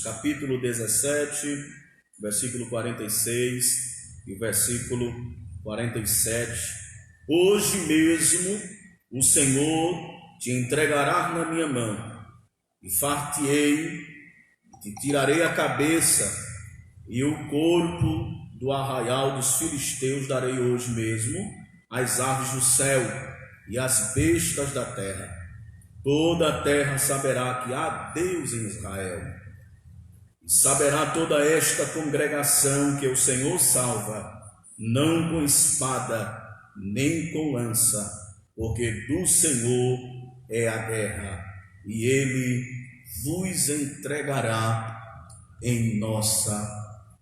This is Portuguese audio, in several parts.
Capítulo 17, versículo 46 e versículo 47. Hoje mesmo o Senhor te entregará na minha mão, e far-te-ei, te tirarei a cabeça, e o corpo do arraial dos filisteus darei hoje mesmo às aves do céu e às bestas da terra. Toda a terra saberá que há Deus em Israel. E saberá toda esta congregação que o Senhor salva, não com espada, nem com lança, porque do Senhor é a guerra, e Ele vos entregará em nossa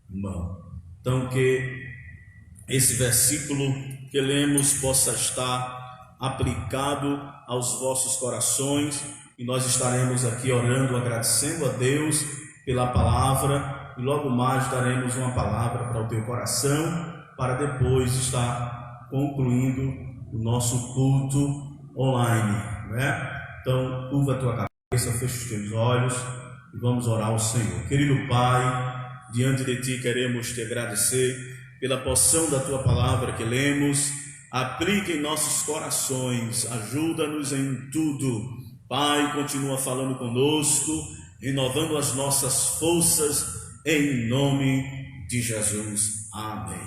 mão. Então, que esse versículo que lemos possa estar aplicado aos vossos corações, e nós estaremos aqui orando, agradecendo a Deus pela palavra, e logo mais daremos uma palavra para o teu coração, para depois estar concluindo o nosso culto online, né? Então, curva a tua cabeça, fecha os teus olhos e vamos orar ao Senhor. Querido Pai, diante de Ti queremos Te agradecer pela porção da Tua palavra que lemos. Aplique em nossos corações, ajuda-nos em tudo. Pai, continua falando conosco, renovando as nossas forças, em nome de Jesus. Amém.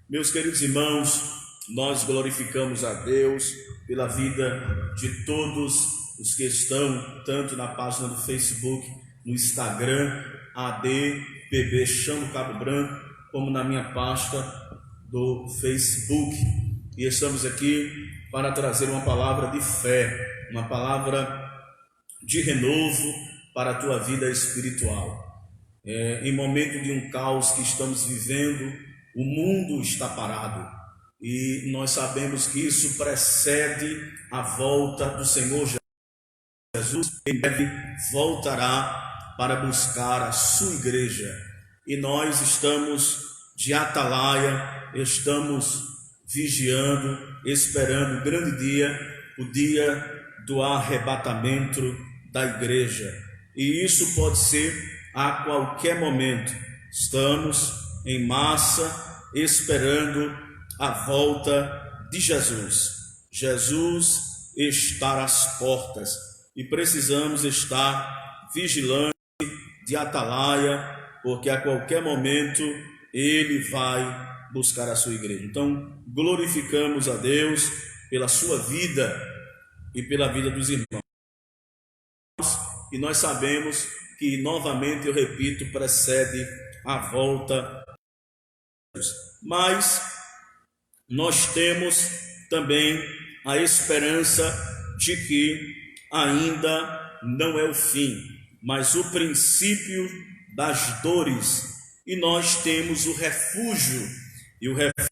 Meus queridos irmãos, nós glorificamos a Deus pela vida de todos os que estão, tanto na página do Facebook, no Instagram, ADPB Chão do Cabo Branco, como na minha pasta do Facebook. E estamos aqui para trazer uma palavra de fé, uma palavra de renovo para a tua vida espiritual. Em momento de um caos que estamos vivendo, o mundo está parado, e nós sabemos que isso precede a volta do Senhor Jesus. Em breve voltará para buscar a sua igreja, e nós estamos de atalaia, estamos vigiando, esperando o grande dia, o dia do arrebatamento da igreja. E isso pode ser a qualquer momento. Estamos em massa esperando a volta de Jesus. Jesus está às portas e precisamos estar vigilantes, de atalaia, porque a qualquer momento Ele vai buscar a sua igreja. Então, glorificamos a Deus pela sua vida e pela vida dos irmãos. E nós sabemos que, novamente, eu repito, precede a volta de Jesus. Mas nós temos também a esperança de que ainda não é o fim, mas o princípio das dores. E nós temos o refúgio, e o refúgio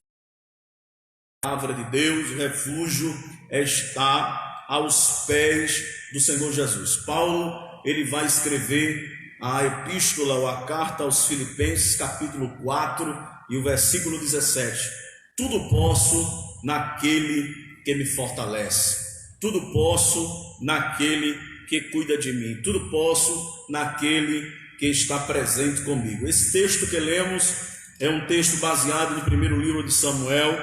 da palavra de Deus, o refúgio está aos pés do Senhor Jesus. Paulo, ele vai escrever a epístola ou a carta aos Filipenses, capítulo 4 e o versículo 17. Tudo posso naquele que me fortalece. Tudo posso naquele que cuida de mim. Tudo posso naquele que está presente comigo. Esse texto que lemos é um texto baseado no primeiro livro de Samuel.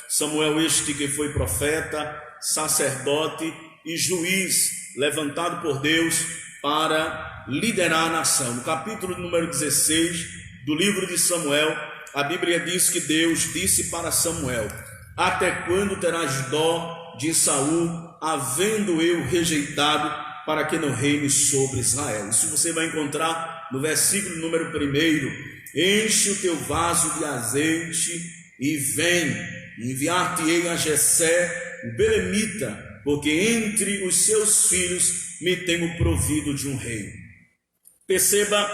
Samuel este que foi profeta, sacerdote e juiz, levantado por Deus para liderar a nação. No capítulo número 16 do livro de Samuel, a Bíblia diz que Deus disse para Samuel: até quando terás dó de Saul, havendo eu rejeitado, para que não reine sobre Israel? Isso você vai encontrar no versículo número 1. Enche o teu vaso de azeite e vem, enviar-te-ei a Jessé, o belemita, porque entre os seus filhos me tenho provido de um rei. Perceba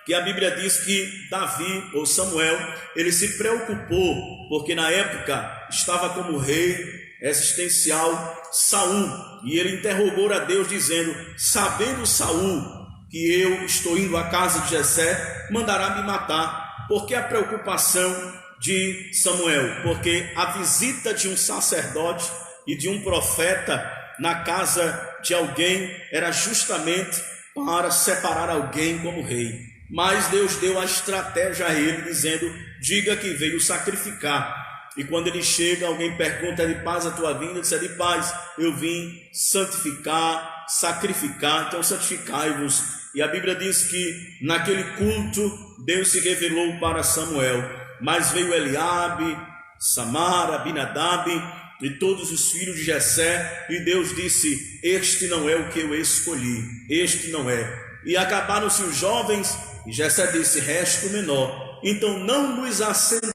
que a Bíblia diz que Davi, ou Samuel, ele se preocupou, porque na época estava como rei existencial Saul, e ele interrogou a Deus dizendo: sabendo Saul que eu estou indo à casa de Jessé, mandará me matar. Por que a preocupação de Samuel? Porque a visita de um sacerdote e de um profeta na casa de alguém era justamente para separar alguém como rei. Mas Deus deu a estratégia a ele, dizendo: diga que veio sacrificar. E quando ele chega, alguém pergunta: é de paz a tua vinda? Ele diz: é de paz, eu vim santificar, sacrificar, então santificai-vos. E a Bíblia diz que naquele culto Deus se revelou para Samuel, mas veio Eliabe, Samar, Abinadab e todos os filhos de Jessé, e Deus disse: este não é o que eu escolhi, este não é. E acabaram-se os jovens, e Jessé disse: resta o menor, então não nos assentamos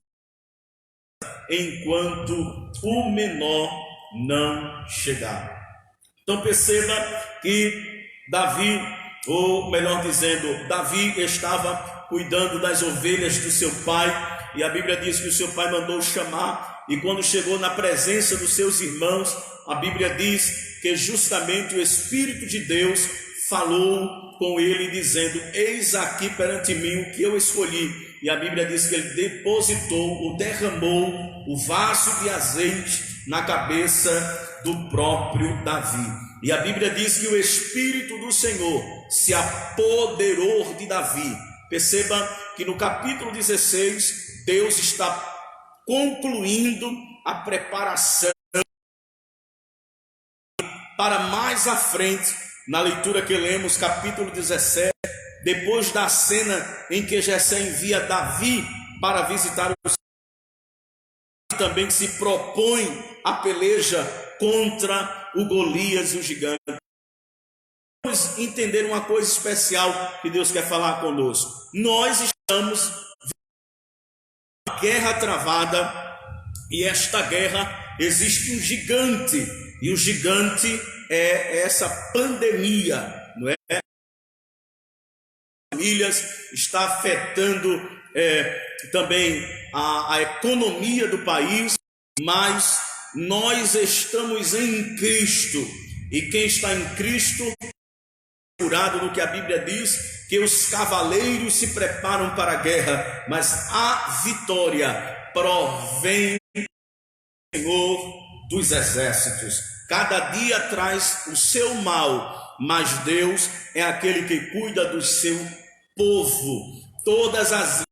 enquanto o menor não chegar. Então perceba que Davi, ou melhor dizendo, Davi estava cuidando das ovelhas do seu pai, e a Bíblia diz que o seu pai mandou chamar, e quando chegou na presença dos seus irmãos, a Bíblia diz que justamente o Espírito de Deus falou com ele, dizendo: eis aqui perante mim o que eu escolhi. E a Bíblia diz que ele depositou ou derramou o vaso de azeite na cabeça do próprio Davi. E a Bíblia diz que o Espírito do Senhor se apoderou de Davi. Perceba que no capítulo 16, Deus está concluindo a preparação para mais à frente, na leitura que lemos, capítulo 17, depois da cena em que Jessé envia Davi para visitar os também se propõe a peleja contra o Golias, o gigante. Vamos entender uma coisa especial que Deus quer falar conosco. Nós estamos vivendo uma guerra travada, e esta guerra existe um gigante, e o gigante é essa pandemia, não é? Famílias, está afetando também a economia do país, mas nós estamos em Cristo, e quem está em Cristo é curado no que a Bíblia diz, que os cavaleiros se preparam para a guerra, mas a vitória provém do Senhor dos exércitos. Cada dia traz o seu mal, mas Deus é aquele que cuida do seu povo. Todas as vezes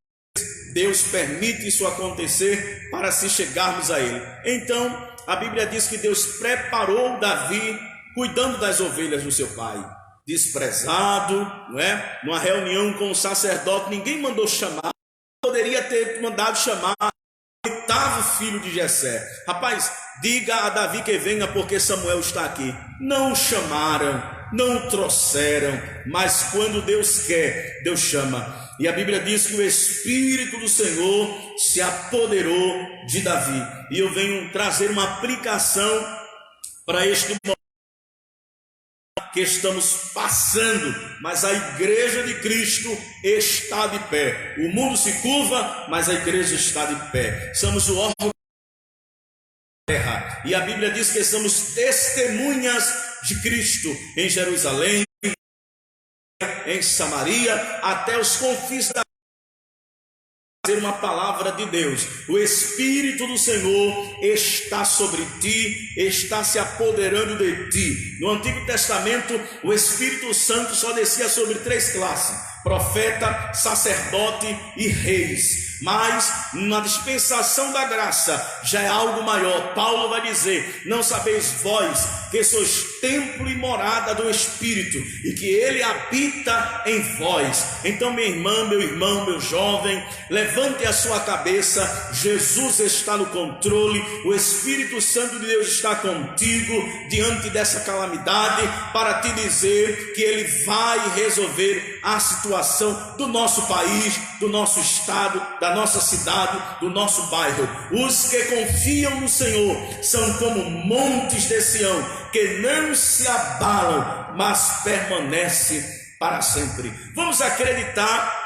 Deus permite isso acontecer para se chegarmos a Ele. Então a Bíblia diz que Deus preparou Davi cuidando das ovelhas do seu pai, desprezado, não é? Numa reunião com o sacerdote, ninguém mandou chamar, poderia ter mandado chamar o oitavo filho de Jessé. Rapaz, diga a Davi que venha, porque Samuel está aqui. Não chamaram, não trouxeram, mas quando Deus quer, Deus chama. E a Bíblia diz que o Espírito do Senhor se apoderou de Davi. E eu venho trazer uma aplicação para este momento que estamos passando, mas a igreja de Cristo está de pé. O mundo se curva, mas a igreja está de pé. Somos o órgão da terra, e a Bíblia diz que somos testemunhas de Cristo em Jerusalém, em Samaria, até os confins da uma palavra de Deus. O Espírito do Senhor está sobre ti, está se apoderando de ti. No Antigo Testamento, o Espírito Santo só descia sobre 3 classes: profeta, sacerdote e reis. Mas na dispensação da graça já é algo maior. Paulo vai dizer: não sabeis vós que sois templo e morada do Espírito, e que Ele habita em vós. Então, minha irmã, meu irmão, meu jovem, levante a sua cabeça. Jesus está no controle. O Espírito Santo de Deus está contigo diante dessa calamidade, para te dizer que Ele vai resolver a situação do nosso país, do nosso estado, da nossa cidade, do nosso bairro. Os que confiam no Senhor são como montes de Sião, que não se abalam, mas permanece para sempre. Vamos acreditar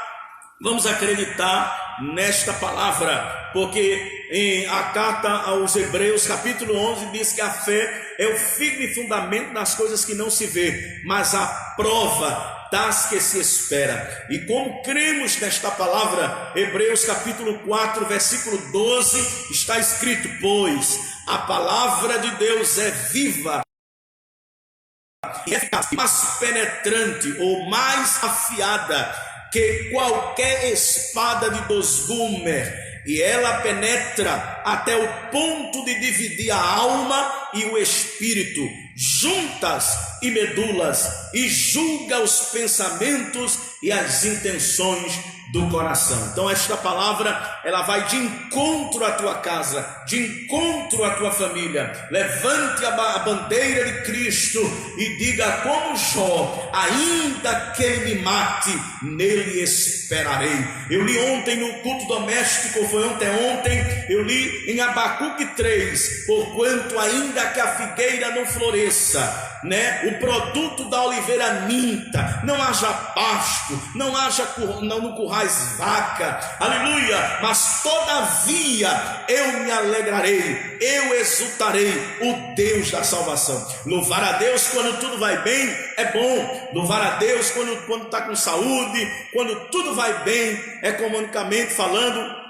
nesta palavra, porque em a carta aos Hebreus, capítulo 11, diz que a fé é o firme fundamento das coisas que não se vê, mas a prova das que se espera. E como cremos nesta palavra, Hebreus capítulo 4, versículo 12, está escrito: pois a palavra de Deus é viva, e eficaz, mais penetrante ou mais afiada que qualquer espada de 2 gumes, e ela penetra até o ponto de dividir a alma e o espírito, juntas e medulas, e julga os pensamentos e as intenções do coração. Então esta palavra, ela vai de encontro à tua casa, de encontro à tua família. Levante a bandeira de Cristo e diga como Jó: ainda que ele me mate, nele esperarei. Eu li ontem no culto doméstico, foi ontem, eu li em Abacuque 3, porquanto ainda que a figueira não floresça, o produto da oliveira minta, não haja pasto, não haja não currais vaca, aleluia, mas todavia eu me alegrarei, eu exultarei, o Deus da salvação. Louvar a Deus quando tudo vai bem é bom, louvar a Deus quando está com saúde, quando tudo vai bem, economicamente falando,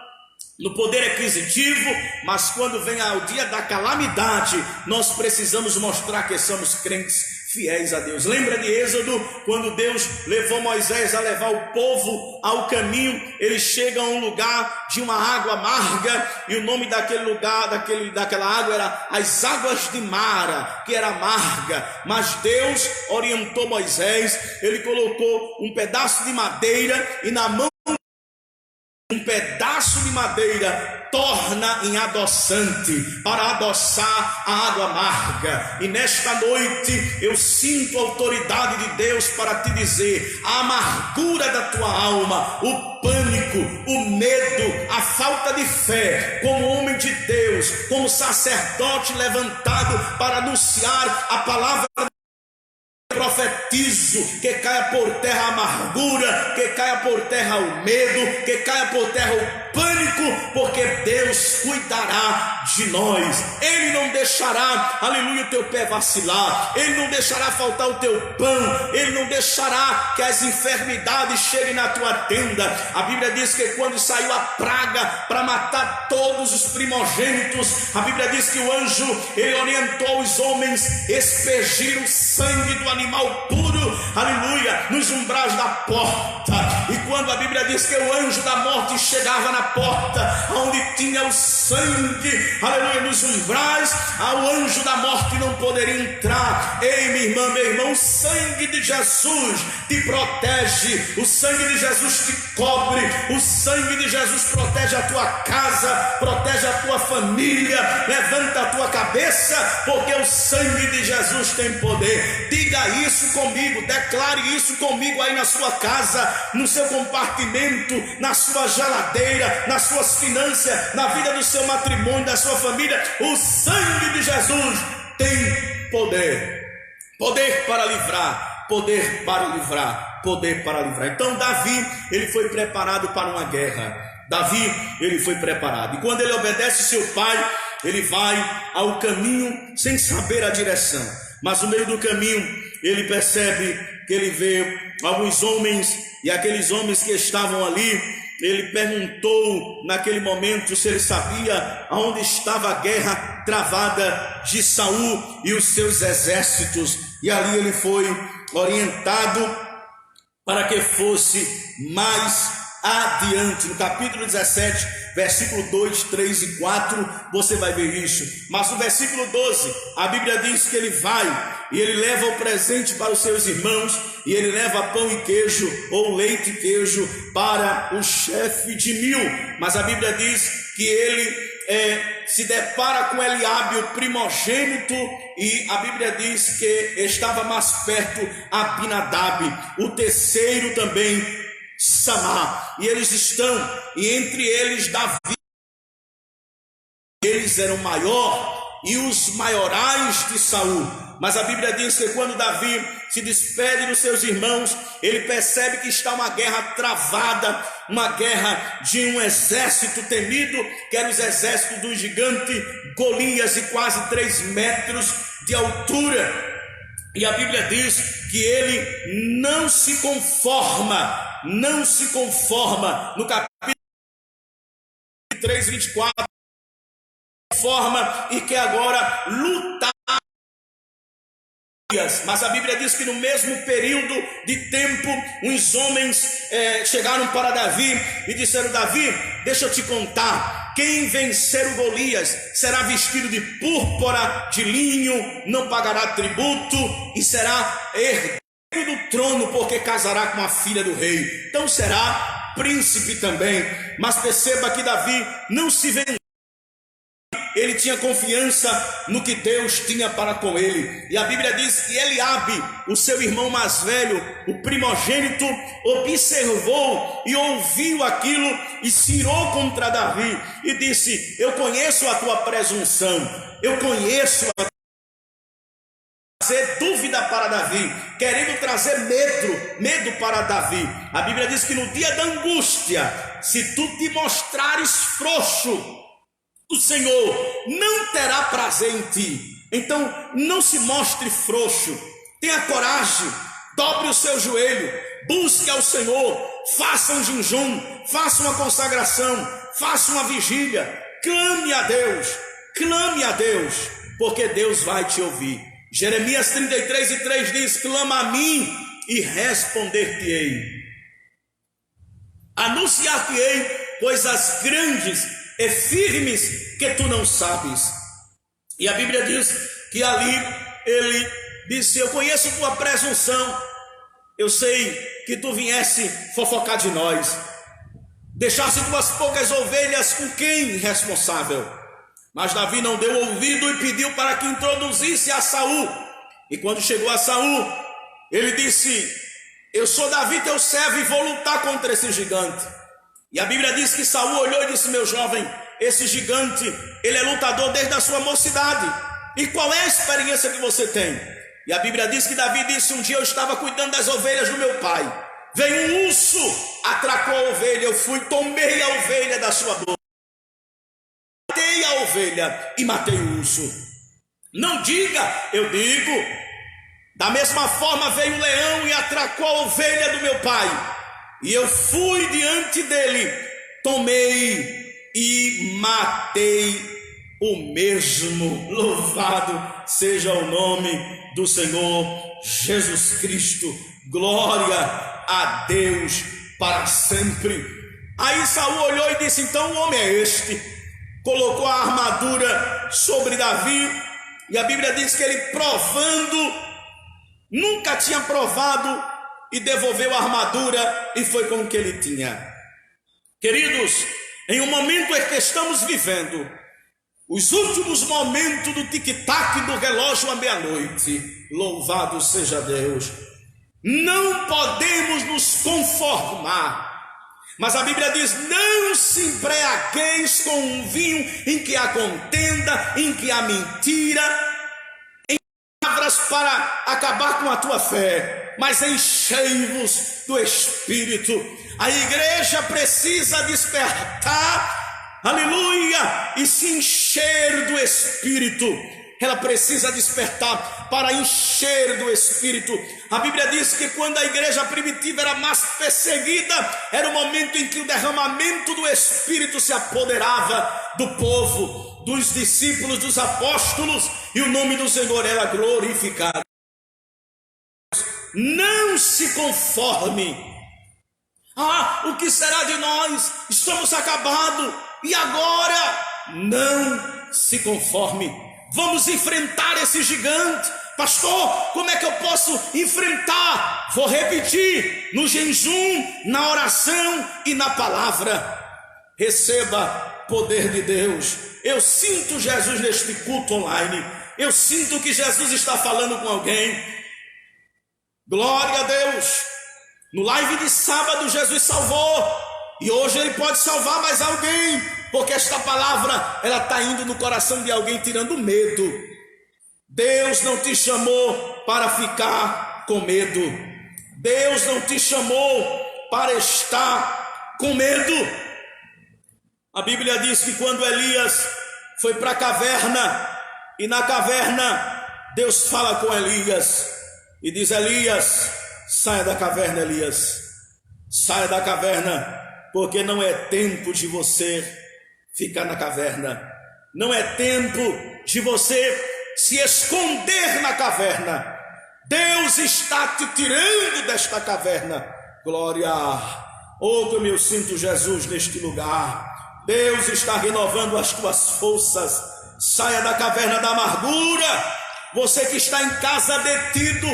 no poder aquisitivo, mas quando vem o dia da calamidade, nós precisamos mostrar que somos crentes fiéis a Deus. Lembra de Êxodo, quando Deus levou Moisés a levar o povo ao caminho? Ele chega a um lugar de uma água amarga, e o nome daquele lugar, daquela água era as águas de Mara, que era amarga. Mas Deus orientou Moisés, ele colocou um pedaço de madeira, e na mão um pedaço de madeira torna em adoçante, para adoçar a água amarga. E nesta noite eu sinto a autoridade de Deus para te dizer: a amargura da tua alma, o pânico, o medo, a falta de fé, como homem de Deus, como sacerdote levantado para anunciar a palavra, profetizo que caia por terra a amargura, que caia por terra o medo, que caia por terra o pânico, porque Deus cuidará de nós. Ele não deixará, aleluia, o teu pé vacilar, Ele não deixará faltar o teu pão, Ele não deixará que as enfermidades cheguem na tua tenda. A Bíblia diz que quando saiu a praga para matar todos os primogênitos, a Bíblia diz que o anjo, ele orientou os homens a expergir o sangue do animal puro, aleluia, nos umbrais da porta. E quando a Bíblia diz que o anjo da morte chegava na porta, onde tinha o sangue, aleluia, nos umbrais, o anjo da morte não poderia entrar. Ei, minha irmã, meu irmão, o sangue de Jesus te protege, o sangue de Jesus te cobre, o sangue de Jesus protege a tua casa, protege a tua família. Levanta a tua cabeça, porque o sangue de Jesus tem poder. Diga isso comigo, declare isso comigo aí na sua casa, no seu compartimento, na sua geladeira, nas suas finanças, na vida do seu matrimônio, da sua família. O sangue de Jesus tem poder, poder para livrar, poder para livrar, poder para livrar. Então Davi, ele foi preparado para uma guerra. Davi, ele foi preparado, e quando ele obedece seu pai, ele vai ao caminho sem saber a direção, mas no meio do caminho ele percebe que ele vê alguns homens, e aqueles homens que estavam ali, ele perguntou naquele momento se ele sabia aonde estava a guerra travada de Saul e os seus exércitos, e ali ele foi orientado para que fosse mais adiante. No capítulo 17, versículo 2, 3 e 4, você vai ver isso. Mas no versículo 12, a Bíblia diz que ele vai e ele leva o presente para os seus irmãos, e ele leva pão e queijo, ou leite e queijo, para o chefe de 1000. Mas a Bíblia diz que ele se depara com Eliabe, o primogênito, e a Bíblia diz que estava mais perto Abinadab, o terceiro também, Samar, e eles estão, e entre eles Davi. Eles eram maior e os maiorais de Saul. Mas a Bíblia diz que quando Davi se despede dos seus irmãos, ele percebe que está uma guerra travada, uma guerra de um exército temido, que era os exércitos do gigante Golias, de quase 3 metros de altura. E a Bíblia diz que ele não se conforma, no capítulo 3, 24, e que agora lutar Mas a Bíblia diz que no mesmo período de tempo, uns homens chegaram para Davi e disseram: Davi, deixa eu te contar, quem vencer o Golias será vestido de púrpura, de linho, não pagará tributo e será herdeiro do trono, porque casará com a filha do rei, então será príncipe também. Mas perceba que Davi não se vendeu. Ele tinha confiança no que Deus tinha para com ele. E a Bíblia diz que Eliabe, o seu irmão mais velho, o primogênito, observou e ouviu aquilo e se irou contra Davi e disse: eu conheço a tua presunção, eu conheço a trazer dúvida para Davi, querendo trazer medo para Davi. A Bíblia diz que no dia da angústia, se tu te mostrares frouxo, o Senhor não terá prazer em ti. Então não se mostre frouxo, tenha coragem, dobre o seu joelho, busque ao Senhor, faça um jejum, faça uma consagração, faça uma vigília, clame a Deus, porque Deus vai te ouvir. Jeremias 33:3 diz: clama a mim e responder-te-ei, anunciar-te-ei coisas grandes e firmes que tu não sabes. E a Bíblia diz que ali ele disse: eu conheço tua presunção, eu sei que tu viesse fofocar de nós, deixasse tuas poucas ovelhas com quem irresponsável. Mas Davi não deu ouvido e pediu para que introduzisse a Saul. E quando chegou a Saul, ele disse: eu sou Davi teu servo e vou lutar contra esse gigante. E a Bíblia diz que Saul olhou e disse: meu jovem, esse gigante, ele é lutador desde a sua mocidade. E qual é a experiência que você tem? E a Bíblia diz que Davi disse: um dia eu estava cuidando das ovelhas do meu pai, veio um urso, atracou a ovelha, eu fui, tomei a ovelha da sua boca, matei a ovelha e matei o urso. Não diga, eu digo. Da mesma forma veio o leão e atracou a ovelha do meu pai, e eu fui diante dele, tomei e matei o mesmo. Louvado seja o nome do Senhor Jesus Cristo. Glória a Deus para sempre. Aí Saul olhou e disse: então o homem é este. Colocou a armadura sobre Davi, e a Bíblia diz que ele, provando, nunca tinha provado, e devolveu a armadura e foi com o que ele tinha. Queridos, em um momento em que estamos vivendo os últimos momentos do tic-tac do relógio à meia-noite, louvado seja Deus, não podemos nos conformar. Mas a Bíblia diz: não se embriagueis com um vinho em que há contenda, em que há mentira, em palavras para acabar com a tua fé, mas enchei-vos do Espírito. A igreja precisa despertar, aleluia, e se encher do Espírito. Ela precisa despertar para encher do Espírito. A Bíblia diz que quando a igreja primitiva era mais perseguida, era o momento em que o derramamento do Espírito se apoderava do povo, dos discípulos, dos apóstolos, e o nome do Senhor era glorificado. Não se conforme. O que será de nós? Estamos acabados. E agora? Não se conforme. Vamos enfrentar esse gigante. Pastor, como é que eu posso enfrentar? Vou repetir: no jejum, na oração e na palavra. Receba poder de Deus. Eu sinto Jesus neste culto online. Eu sinto que Jesus está falando com alguém. Glória a Deus. No live de sábado Jesus salvou, e hoje ele pode salvar mais alguém, porque esta palavra, ela está indo no coração de alguém, tirando medo. Deus não te chamou para ficar com medo. Deus não te chamou para estar com medo. A Bíblia diz que quando Elias foi para a caverna, e na caverna Deus fala com Elias e diz: Elias, saia da caverna, Elias, saia da caverna, porque não é tempo de você ficar na caverna, não é tempo de você se esconder na caverna. Deus está te tirando desta caverna. Glória. Oh, como eu sinto Jesus neste lugar. Deus está renovando as tuas forças. Saia da caverna da amargura. Você que está em casa detido,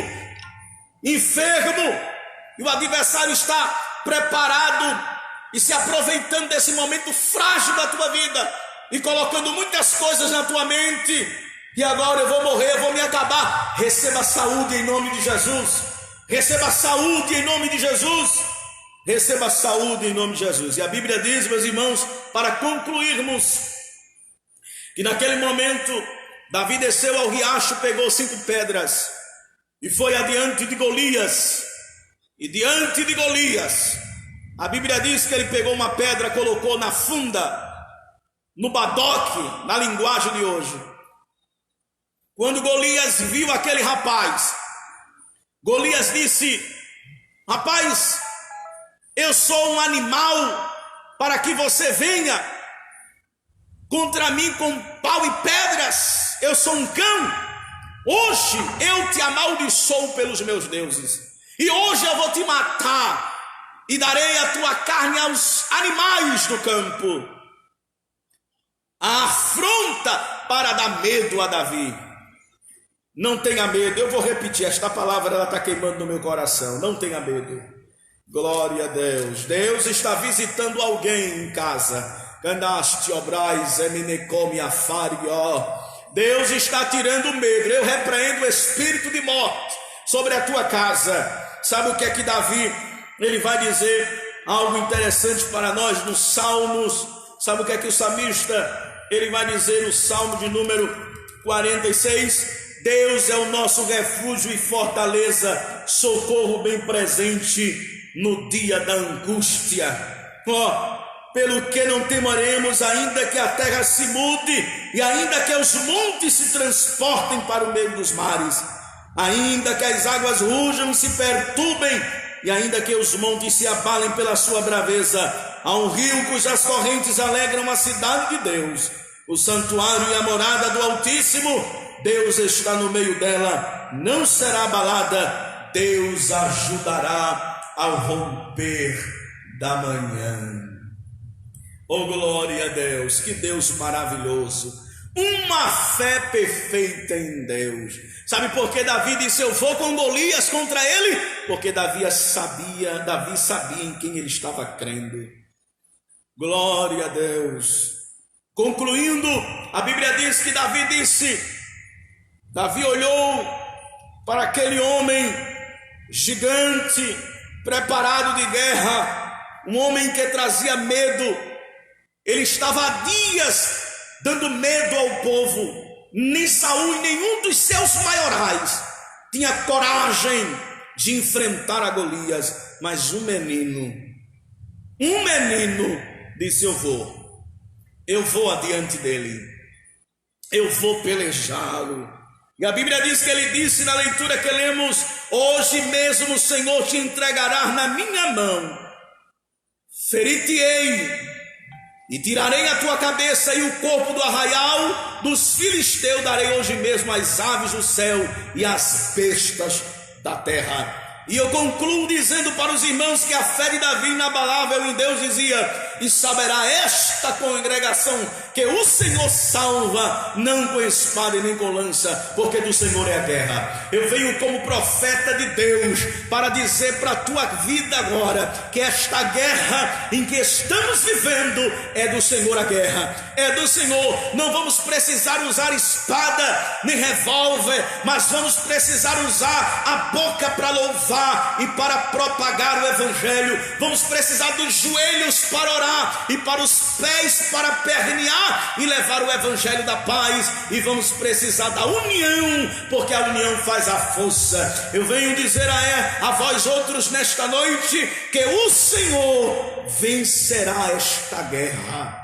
enfermo, e o adversário está preparado e se aproveitando desse momento frágil da tua vida e colocando muitas coisas na tua mente. E agora eu vou morrer, eu vou me acabar. Receba saúde em nome de Jesus. Receba saúde em nome de Jesus. Receba saúde em nome de Jesus. E a Bíblia diz, meus irmãos, para concluirmos, que naquele momento Davi desceu ao riacho, pegou 5 pedras e foi adiante de Golias. E diante de Golias, a Bíblia diz que ele pegou uma pedra, colocou na funda, no badoque, na linguagem de hoje. Quando Golias viu aquele rapaz, Golias disse: rapaz, eu sou um animal para que você venha contra mim com pau e pedras. Eu sou um cão. Hoje eu te amaldiçoo pelos meus deuses, e hoje eu vou te matar e darei a tua carne aos animais do campo. A afronta para dar medo a Davi. Não tenha medo. Eu vou repetir esta palavra, ela está queimando no meu coração. Não tenha medo. Glória a Deus. Deus está visitando alguém em casa. Canaste obrais eminecome afario. Deus está tirando o medo. Eu repreendo o espírito de morte sobre a tua casa. Sabe o que é que Davi, ele vai dizer algo interessante para nós nos Salmos. Sabe o que é que o salmista, ele vai dizer no Salmo de número 46? Deus é o nosso refúgio e fortaleza, socorro bem presente no dia da angústia. Pelo que não temeremos, ainda que a terra se mude, e ainda que os montes se transportem para o meio dos mares, ainda que as águas rujam e se perturbem, e ainda que os montes se abalem pela sua braveza, há um rio cujas correntes alegram a cidade de Deus, o santuário e a morada do Altíssimo. Deus está no meio dela, não será abalada. Deus ajudará ao romper da manhã. Oh, glória a Deus, que Deus maravilhoso. Uma fé perfeita em Deus. Sabe por que Davi disse: eu vou com Golias contra ele? Porque Davi sabia em quem ele estava crendo. Glória a Deus. Concluindo, a Bíblia diz que Davi olhou para aquele homem gigante, preparado de guerra, um homem que trazia medo. Ele estava há dias dando medo ao povo. Nem Saul e nenhum dos seus maiorais tinha coragem de enfrentar a Golias. Mas um menino disse: eu vou adiante dele, eu vou pelejá-lo. E a Bíblia diz que ele disse na leitura que lemos: hoje mesmo o Senhor te entregará na minha mão, ferir-te-ei e tirarei a tua cabeça e o corpo do arraial dos filisteus darei hoje mesmo às aves do céu e às bestas da terra. E eu concluo dizendo para os irmãos que a fé de Davi inabalável em Deus dizia: e saberá esta congregação que o Senhor salva, não com espada e nem com lança, porque do Senhor é a guerra. Eu venho como profeta de Deus para dizer para a tua vida agora que esta guerra em que estamos vivendo é do Senhor. A guerra é do Senhor. Não vamos precisar usar espada nem revólver, mas vamos precisar usar a boca para louvar e para propagar o evangelho. Vamos precisar dos joelhos para orar e para os pés para pernear e levar o evangelho da paz. E vamos precisar da união, porque a união faz a força. Eu venho dizer a vós outros nesta noite que o Senhor vencerá esta guerra.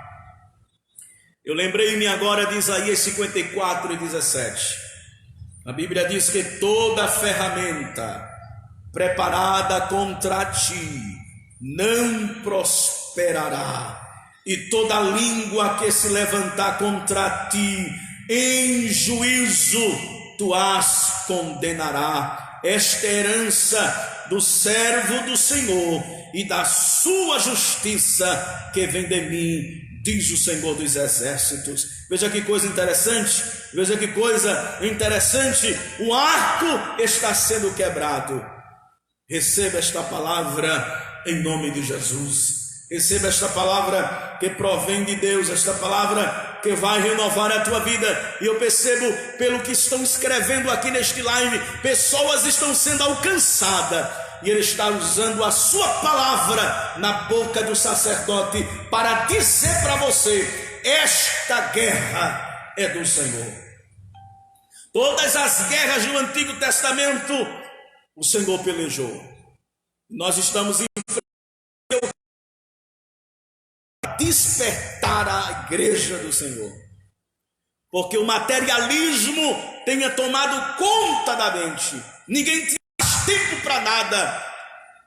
Eu lembrei-me agora de Isaías 54 e 17. A Bíblia diz que toda ferramenta preparada contra ti não prosperará, e toda língua que se levantar contra ti em juízo tu as condenará. esta herança do servo do Senhor e da sua justiça que vem de mim, diz o Senhor dos exércitos. Veja que coisa interessante, veja que coisa interessante, o arco está sendo quebrado. Receba esta palavra em nome de Jesus. Receba esta palavra que provém de Deus, esta palavra que vai renovar a tua vida. E eu percebo, pelo que estão escrevendo aqui neste live, pessoas estão sendo alcançadas, e Ele está usando a sua palavra na boca do sacerdote para dizer para você: esta guerra é do Senhor. Todas as guerras do Antigo Testamento o Senhor pelejou. Nós estamos despertar a igreja do Senhor, porque o materialismo tenha tomado conta da mente. Ninguém tem mais tempo para nada.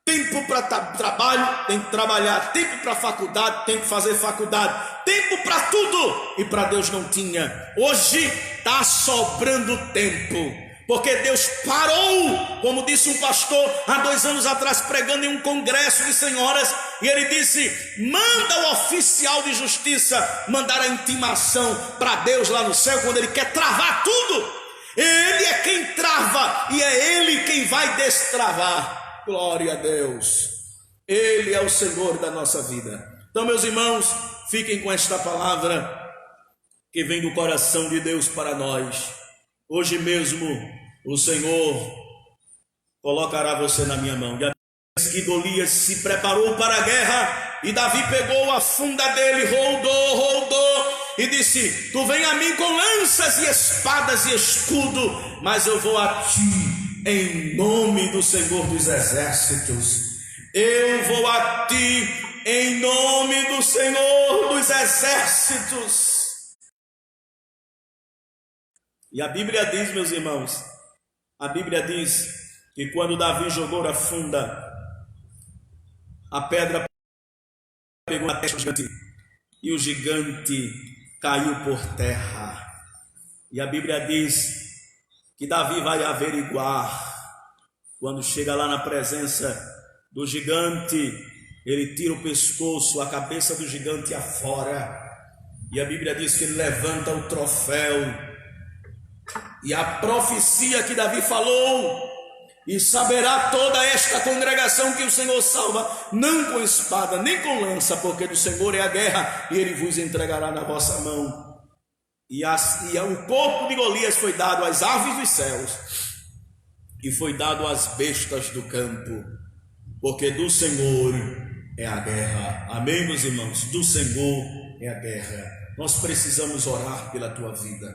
Tempo para trabalho, tem que trabalhar. Tempo para faculdade, tem que fazer faculdade. Tempo para tudo, e para Deus não tinha. Hoje está sobrando tempo, porque Deus parou, como disse um pastor há 2 anos atrás, pregando em um congresso de senhoras, e ele disse: manda o oficial de justiça mandar a intimação para Deus lá no céu, quando Ele quer travar tudo. Ele é quem trava, e é Ele quem vai destravar. Glória a Deus. Ele é o Senhor da nossa vida. Então, meus irmãos, fiquem com esta palavra que vem do coração de Deus para nós. Hoje mesmo o Senhor colocará você na minha mão. E que Golias se preparou para a guerra, e Davi pegou a funda dele, rodou e disse: tu vem a mim com lanças e espadas e escudo, mas eu vou a ti em nome do Senhor dos exércitos. Eu vou a ti em nome do Senhor dos exércitos. E a Bíblia diz, meus irmãos, a Bíblia diz que quando Davi jogou a funda, a pedra pegou na testa do gigante, e o gigante caiu por terra. E a Bíblia diz que Davi vai averiguar. Quando chega lá na presença do gigante, ele tira o pescoço, a cabeça do gigante afora. E a Bíblia diz que ele levanta o troféu. E a profecia que Davi falou: e saberá toda esta congregação que o Senhor salva, não com espada nem com lança, porque do Senhor é a guerra, e Ele vos entregará na vossa mão. E o corpo de Golias foi dado às aves dos céus, e foi dado às bestas do campo, porque do Senhor é a guerra. Amém, meus irmãos? Do Senhor é a guerra. Nós precisamos orar pela tua vida,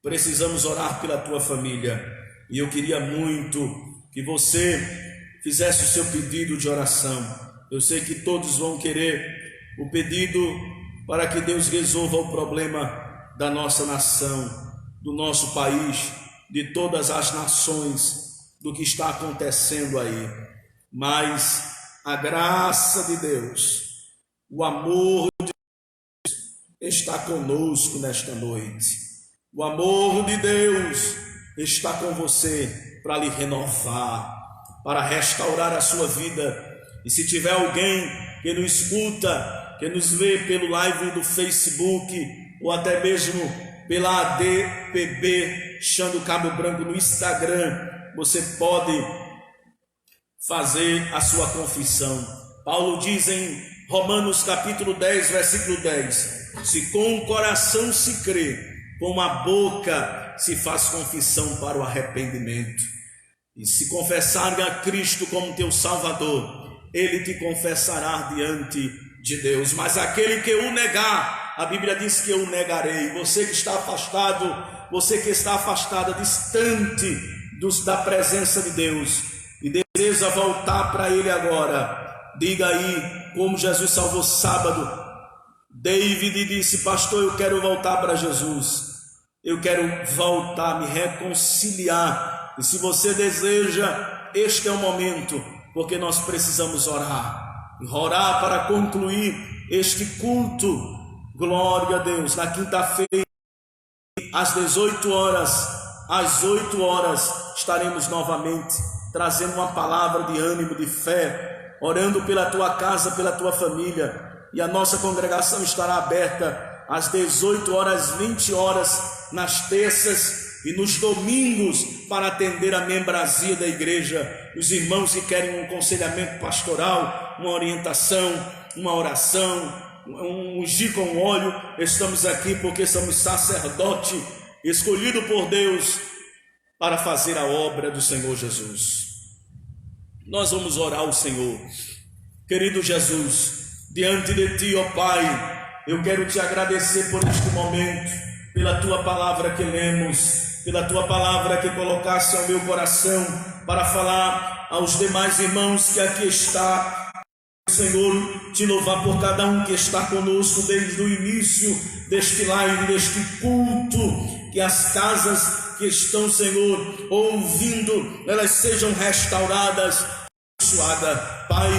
precisamos orar pela tua família, e eu queria muito que você fizesse o seu pedido de oração. Eu sei que todos vão querer o pedido para que Deus resolva o problema da nossa nação, do nosso país, de todas as nações, do que está acontecendo aí. Mas a graça de Deus, o amor de Deus está conosco nesta noite. O amor de Deus está com você para lhe renovar, para restaurar a sua vida. E se tiver alguém que nos escuta, que nos vê pelo live do Facebook, ou até mesmo pela ADPB Xando Cabo Branco no Instagram, você pode fazer a sua confissão. Paulo diz em Romanos capítulo 10, versículo 10: se com o coração se crê, com a boca se faz confissão para o arrependimento. E se confessarem a Cristo como teu Salvador, Ele te confessará diante de Deus. Mas aquele que o negar, a Bíblia diz que eu o negarei. Você que está afastado, você que está afastada, distante da presença de Deus, e deseja voltar para Ele agora, diga aí como Jesus salvou sábado. David disse: pastor, eu quero voltar para Jesus, eu quero voltar, me reconciliar. E se você deseja, este é o momento, porque nós precisamos orar para concluir este culto. Glória a Deus. Na quinta-feira, às 18 horas, às 8 horas, estaremos novamente trazendo uma palavra de ânimo, de fé, orando pela tua casa, pela tua família. E a nossa congregação estará aberta às 18 horas, 20 horas, nas terças e nos domingos, para atender a membresia da igreja. Os irmãos que querem um aconselhamento pastoral, uma orientação, uma oração, um ungir com óleo, estamos aqui porque somos sacerdote escolhido por Deus para fazer a obra do Senhor Jesus. Nós vamos orar ao Senhor. Querido Jesus, diante de Ti, ó Pai, eu quero Te agradecer por este momento, pela Tua palavra que lemos, pela Tua palavra que colocaste ao meu coração, para falar aos demais irmãos que aqui está. Senhor, Te louvar por cada um que está conosco desde o início deste live, deste culto, que as casas que estão, Senhor, ouvindo, elas sejam restauradas, abençoadas. Pai,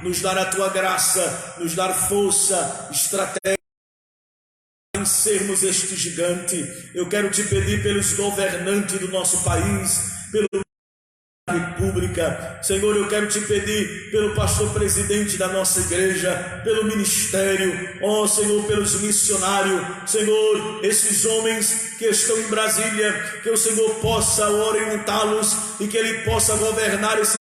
nos dar a Tua graça, nos dar força, estratégia, vencermos este gigante. Eu quero Te pedir pelos governantes do nosso país, pela República. Senhor, eu quero Te pedir pelo pastor presidente da nossa igreja, pelo ministério, ó Senhor, pelos missionários. Senhor, esses homens que estão em Brasília, que o Senhor possa orientá-los e que Ele possa governar esse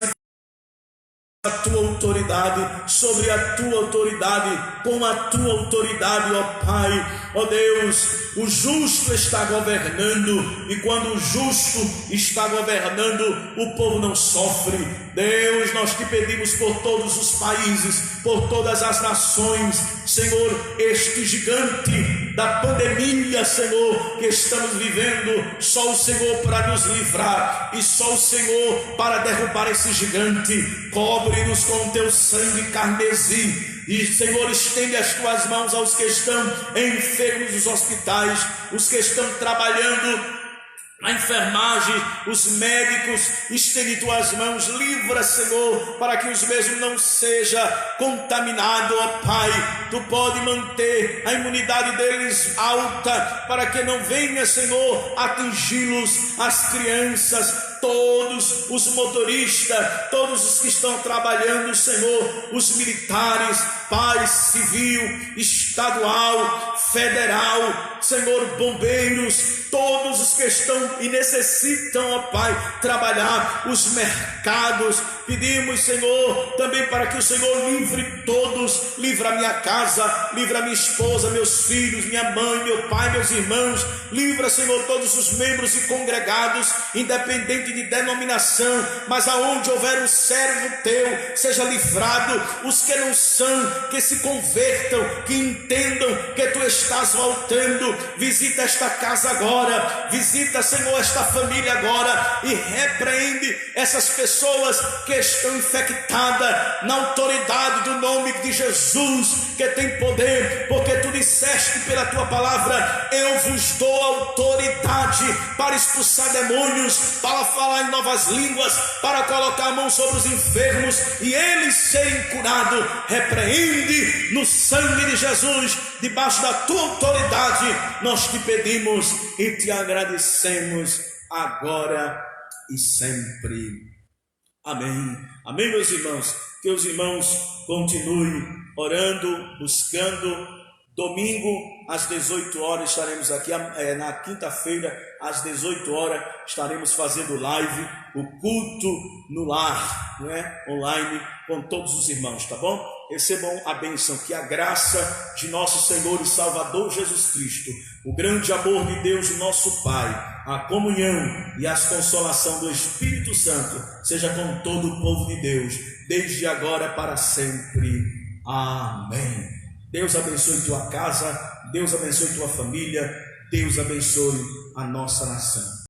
a Tua autoridade, sobre a Tua autoridade, com a Tua autoridade, ó Pai, ó Deus. O justo está governando, e quando o justo está governando, o povo não sofre. Deus, nós Te pedimos por todos os países, por todas as nações, Senhor, este gigante da pandemia, Senhor, que estamos vivendo, só o Senhor para nos livrar, e só o Senhor para derrubar esse gigante. Cobre-nos com o Teu sangue carmesim, e Senhor, estende as Tuas mãos aos que estão enfermos nos hospitais, os que estão trabalhando a enfermagem, os médicos, estende Tuas mãos, livra, Senhor, para que os mesmos não sejam contaminados, ó Pai. Tu pode manter a imunidade deles alta, para que não venha, Senhor, atingi-los, as crianças, todos os motoristas, todos os que estão trabalhando, Senhor, os militares, Pai, civil, estadual, federal, Senhor, bombeiros, todos os que estão e necessitam, ó Pai, trabalhar, os mercados. Pedimos, Senhor, também para que o Senhor livre todos, livra a minha casa, livra a minha esposa, meus filhos, minha mãe, meu pai, meus irmãos, livra, Senhor, todos os membros e congregados, independente de denominação, mas aonde houver um servo Teu, seja livrado. Os que não são, que se convertam, que entendam que Tu estás voltando. Visita esta casa agora, visita, Senhor, esta família agora, e repreende essas pessoas que estão infectadas na autoridade do nome de Jesus, que tem poder, porque Tu disseste pela Tua palavra: eu vos dou autoridade para expulsar demônios, para falar em novas línguas, para colocar a mão sobre os enfermos e eles serem curados. Repreende no sangue de Jesus, debaixo da Tua autoridade, nós Te pedimos e Te agradecemos agora e sempre. Amém. Amém, meus irmãos. Que os irmãos continuem orando, buscando. Domingo às 18 horas estaremos aqui, na quinta-feira às 18 horas estaremos fazendo live, o culto no lar, não é? Online, com todos os irmãos, tá bom? Recebam a bênção, que a graça de nosso Senhor e Salvador Jesus Cristo, o grande amor de Deus, nosso Pai, a comunhão e a consolação do Espírito Santo seja com todo o povo de Deus, desde agora para sempre. Amém. Deus abençoe tua casa, Deus abençoe tua família, Deus abençoe a nossa nação.